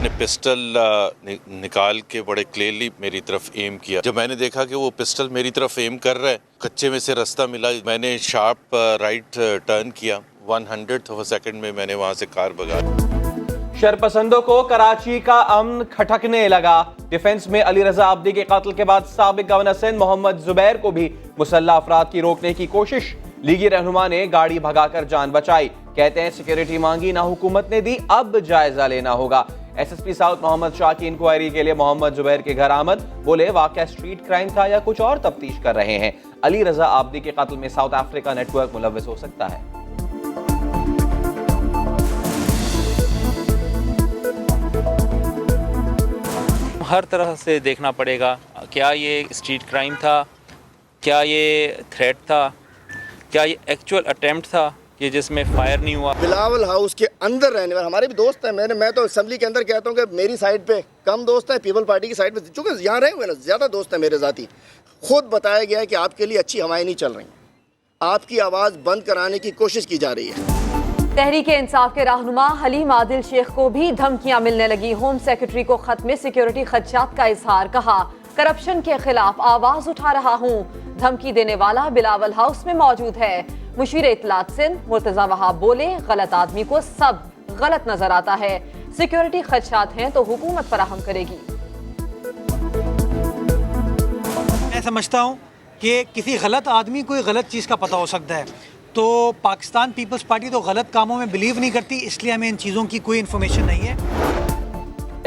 उसने पिस्टल निकाल के बड़े क्लियरली मेरी तरफ एम किया। जब मैंने देखा कि वो पिस्टल मेरी तरफ एम कर रहा है, कच्चे में से रास्ता मिला, मैंने शार्प राइट टर्न किया। 100th ऑफ अ सेकंड में मैंने वहां से कार भगा। शरपसंदों को कराची का अमन खटकने लगा। डिफेंस में अली रजा आब्दी के कत्ल के बाद साबिक गवर्नर सिंध मोहम्मद जुबैर को भी मुसल्लह अफराद की रोकने की कोशिश। लीगी रहनुमा ने गाड़ी भगाकर जान बचाई। कहते हैं सिक्योरिटी मांगी ना हुकूमत ने दी, अब जायजा लेना होगा। एसएसपी साउथ मोहम्मद शाह की इंक्वायरी के लिए मोहम्मद जुबैर के घर आमद। बोले वाकया स्ट्रीट क्राइम था या कुछ और तफ्तीश कर रहे हैं। अली रजा आब्दी के कत्ल में साउथ अफ्रीका नेटवर्क मुलव्विस हो सकता है। हर तरह से देखना पड़ेगा, क्या ये स्ट्रीट क्राइम था, क्या ये थ्रेट था, क्या ये एक्चुअल अटेम्प्ट था कि जिसमें फायर नहीं हुआ। बिलावल हाउस के अंदर रहने वाले हमारे भी दोस्त हैं। मैं तो असेंबली के अंदर कहता हूँ कि मेरी साइड पे कम दोस्त हैं, पीपल पार्टी की साइड पे चूँकि यहाँ रहे हुए ना ज़्यादा दोस्त हैं मेरे ज़ाती। खुद बताया गया है कि आपके लिए अच्छी हवाएं नहीं चल रही, आपकी आवाज़ बंद कराने की कोशिश की जा रही है। तहरीक इंसाफ के रहनुमा हलीम आदिल शेख को भी धमकियां मिलने लगी। होम सेक्रेटरी को खत में सिक्योरिटी खदशात का इजहार। कहा करप्शन के खिलाफ आवाज उठा रहा हूं। धमकी देने वाला बिलावल हाउस में मौजूद है। मुशीर इत्तलात सिंध मुर्तजा वहाब बोले गलत आदमी को सब गलत नजर आता है। सिक्योरिटी खदशात हैं तो हुकूमत फराहम करेगी। मैं समझता हूँ कि किसी गलत आदमी को गलत चीज़ का पता हो सकता है, तो पाकिस्तान पीपल्स पार्टी तो गलत कामों में बिलीव नहीं करती, इसलिए हमें इन चीज़ों की कोई इन्फॉर्मेशन नहीं है।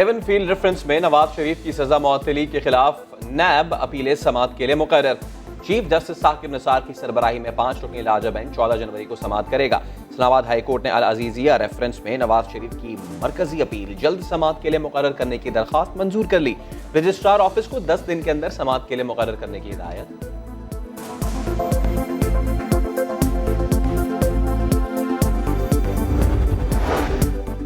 एवन फील्ड रेफरेंस में नवाज शरीफ की सजा मुअत्तली के खिलाफ नैब अपील समाअत के लिए मुकर्रर। चीफ जस्टिस साकिब निसार की सरबराही में 5 रुकनी इलाजा बेंच 14 जनवरी को समाअत करेगा। इस्लामाबाद हाई कोर्ट ने अल अजीजिया रेफरेंस में नवाज शरीफ की मरकजी अपील जल्द समाअत के लिए मुकर्रर करने की दरख्वास्त मंजूर कर ली। रजिस्ट्रार ऑफिस को 10 दिन के अंदर समाअत के लिए मुकर्रर करने की हिदायत।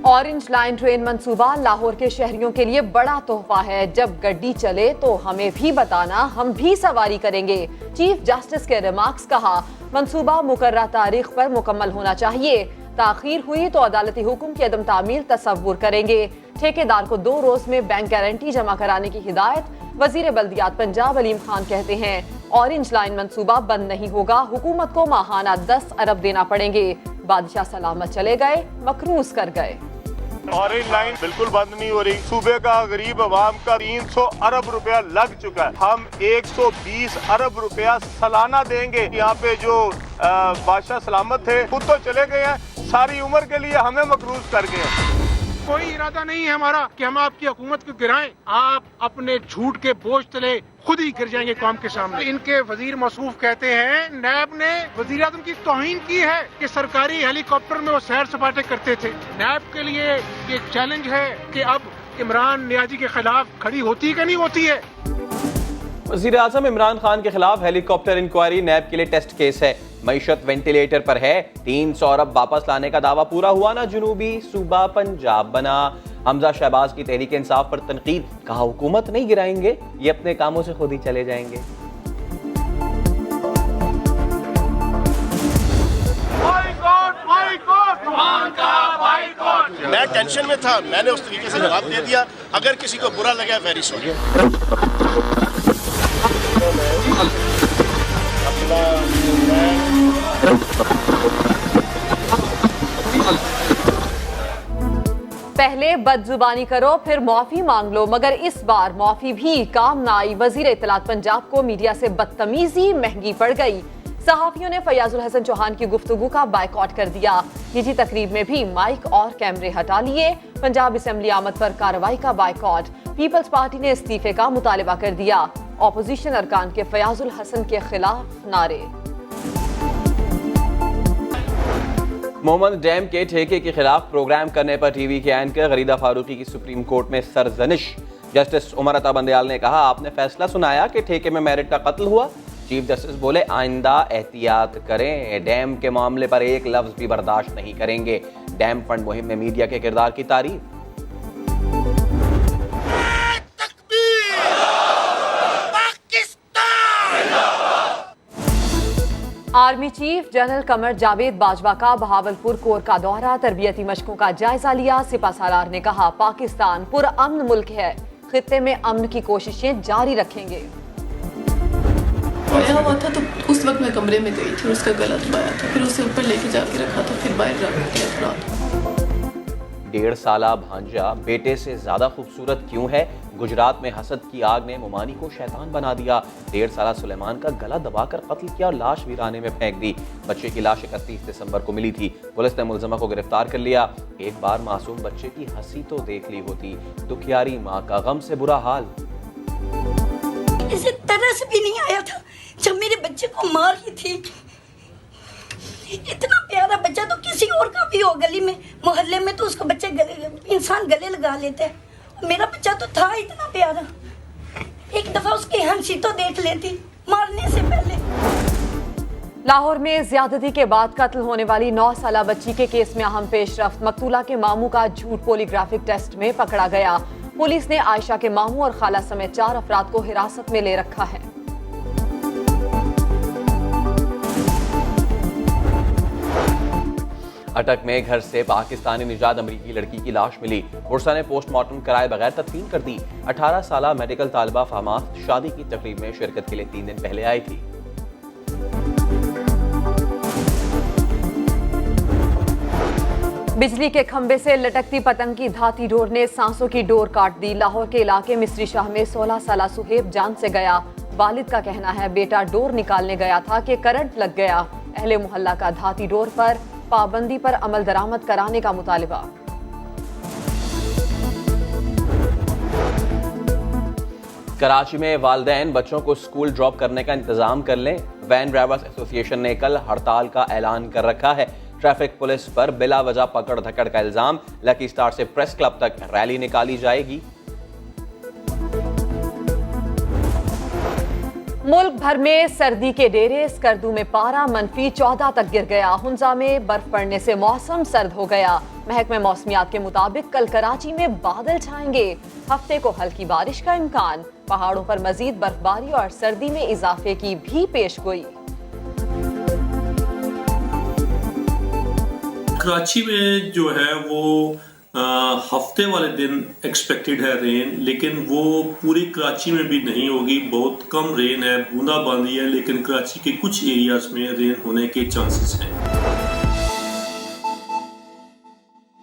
ऑरेंज लाइन ट्रेन मंसूबा लाहौर के शहरियों के लिए बड़ा तोहफा है। जब गड्डी चले तो हमें भी बताना, हम भी सवारी करेंगे। चीफ जस्टिस के रिमार्क्स। कहा मंसूबा मुकर्रर तारीख पर मुकम्मल होना चाहिए। ताखीर हुई तो अदालती हुक्म की अदम तामील तसव्वुर करेंगे। ठेकेदार को 2 रोज में बैंक गारंटी जमा कराने की हिदायत। वजीर बल्दियात पंजाब अलीम खान कहते हैं ऑरेंज लाइन मंसूबा बंद नहीं होगा। हुकूमत को माहाना 10 अरब देना पड़ेंगे। बादशाह सलामत चले गए, मकरूज कर गए। ऑरेंज लाइन बिल्कुल बंद नहीं हो रही। सूबे का गरीब आवाम का 300 अरब रुपया लग चुका है। हम 120 अरब रुपया सालाना देंगे। यहाँ पे जो बादशाह सलामत थे खुद तो चले गए हैं, सारी उम्र के लिए हमें मकरूज कर गए। कोई इरादा नहीं है हमारा कि हम आपकी हुकूमत को गिराएं। आप अपने झूठ के बोझ तले खुद ही गिर जाएंगे कौम के सामने। इनके वजीर मसूफ कहते हैं नैब ने वजीर आजम की तौहीन की है कि सरकारी हेलीकॉप्टर में वो सैर सपाटे करते थे। नैब के लिए ये चैलेंज है कि अब इमरान नियाजी के खिलाफ खड़ी होती है कि नहीं होती है। वज़ीर आज़म इमरान खान के खिलाफ हेलीकॉप्टर इंक्वायरी नैब के लिए टेस्ट केस है। मईशत वेंटिलेटर पर है। 300 अरब वापस लाने का दावा पूरा हुआ ना जनूबी सूबा पंजाब बना। हमजा शहबाज की तहरीक इंसाफ पर तनकीद। कहा हुकूमत नहीं गिराएंगे, ये अपने कामों से खुद ही चले जाएंगे। मैं टेंशन में था, मैंने उस तरीके से जवाब दे दिया। अगर किसी को बुरा लगा वेरी सॉरी। पहले बदजुबानी करो फिर माफी मांग लो, मगर इस बार माफी भी काम ना आई। वजीर इत्तलात पंजाब को मीडिया से बदतमीजी महंगी पड़ गई। सहाफियों ने फयाजुल हसन चौहान की गुफ्तगू का बायकॉट कर दिया। निजी तकरीब में भी माइक और कैमरे हटा लिए। पंजाब असेंबली आमद पर कार्रवाई का बायकॉट। पीपल्स पार्टी ने इस्तीफे का मुतालिबा कर दिया। ऑपोजिशन अरकान के फयाजुल हसन के खिलाफ नारे। मोहम्मद डैम के ठेके के खिलाफ प्रोग्राम करने पर टीवी के एंकर गरीदा फारूकी की सुप्रीम कोर्ट में सरजनिश। जस्टिस उमर अता बंदयाल ने कहा आपने फैसला सुनाया कि ठेके में मेरिट का कत्ल हुआ। चीफ जस्टिस बोले आइंदा एहतियात करें, डैम के मामले पर एक लफ्ज भी बर्दाश्त नहीं करेंगे। डैम फंड मुहिम में मीडिया के किरदार की तारीफ। Army chief general Qamar Javed Bajwa का बहावलपुर कोर का दौरा, तरबियती मशकों का जायजा लिया। सिपा सालार ने कहा पाकिस्तान पुरअमन मुल्क है, खित्ते में अमन की कोशिशें जारी रखेंगे। आया हुआ था तो उस वक्त मैं कमरे में गई थी, उसका गला दबाया था, फिर उसे ऊपर लेके जाके रखा था, फिर बाहर रख दिया रात। 1.5 साला भांजा बेटे से ज्यादा खूबसूरत क्यों है? गुजरात में हसद की आग ने मुमानी को शैतान बना दिया। 1.5 साला सुलेमान का गला दबाकर कत्ल किया और लाश वीराने में फेंक दी। बच्चे की लाश 31 दिसंबर को मिली थी। पुलिस ने मुलजमा को गिरफ्तार कर लिया। एक बार मासूम बच्चे की हंसी तो देख ली होती, दुखियारी माँ का गम से बुरा हाल। इसे तरस भी नहीं आया था जब मेरे बच्चे को मार रही थी। इतना प्यारा बच्चा तो किसी और का भी हो, गली में मोहल्ले में तो उसको बच्चे इंसान गले लगा लेते हैं। मेरा बच्चा तो था इतना प्यारा, एक दफा उसकी हंसी तो देख लेती मारने से पहले। लाहौर में ज्यादती के बाद कत्ल होने वाली 9 साला बच्ची के केस में अहम पेशरफ्त। मकतूला के मामू का झूठ पॉलीग्राफिक टेस्ट में पकड़ा गया। पुलिस ने आयशा के मामू और खाला समेत 4 अफराद को हिरासत में ले रखा है। अटक में घर से पाकिस्तानी निजात अमरीकी लड़की की लाश मिली। पुरसा ने पोस्टमार्टम कराए बगैर तदफीन कर दी। 18 साला मेडिकल तालिबा फहमाद शादी की तकरीब में शिरकत के लिए 3 दिन पहले आई थी। बिजली के खंबे से लटकती पतंग की धाती डोर ने सांसों की डोर काट दी। लाहौर के इलाके मिस्री शाह में 16 साला सुहेब जान से गया। वालिद का कहना है बेटा डोर निकालने गया था कि करंट लग गया। अहले मोहल्ला का धाती डोर पर पाबंदी पर अमल दरामद कराने का मुतालिबा। कराची में वालिदैन बच्चों को स्कूल ड्रॉप करने का इंतजाम कर लें। वैन ड्राइवर्स एसोसिएशन ने कल हड़ताल का ऐलान कर रखा है। ट्रैफिक पुलिस पर बिला वजह पकड़ धकड़ का इल्जाम। लकी स्टार से प्रेस क्लब तक रैली निकाली जाएगी। मुल्क भर में सर्दी के डेरे, स्कर्दू में पारा -14 तक गिर गया। हुंजा में बर्फ पड़ने से मौसम सर्द हो गया। महकमे मौसमियात के मुताबिक कल कराची में बादल छाएंगे। हफ्ते को हल्की बारिश का इम्कान। पहाड़ों पर मजीद बर्फबारी और सर्दी में इजाफे की भी पेशगोई। कराची में जो है वो हफ्ते वाले दिन एक्सपेक्टेड है रेन, लेकिन वो पूरी कराची में भी नहीं होगी। बहुत कम रेन है, बूंदाबांदी है, लेकिन कराची के कुछ एरियाज में रेन होने के चांसेस हैं।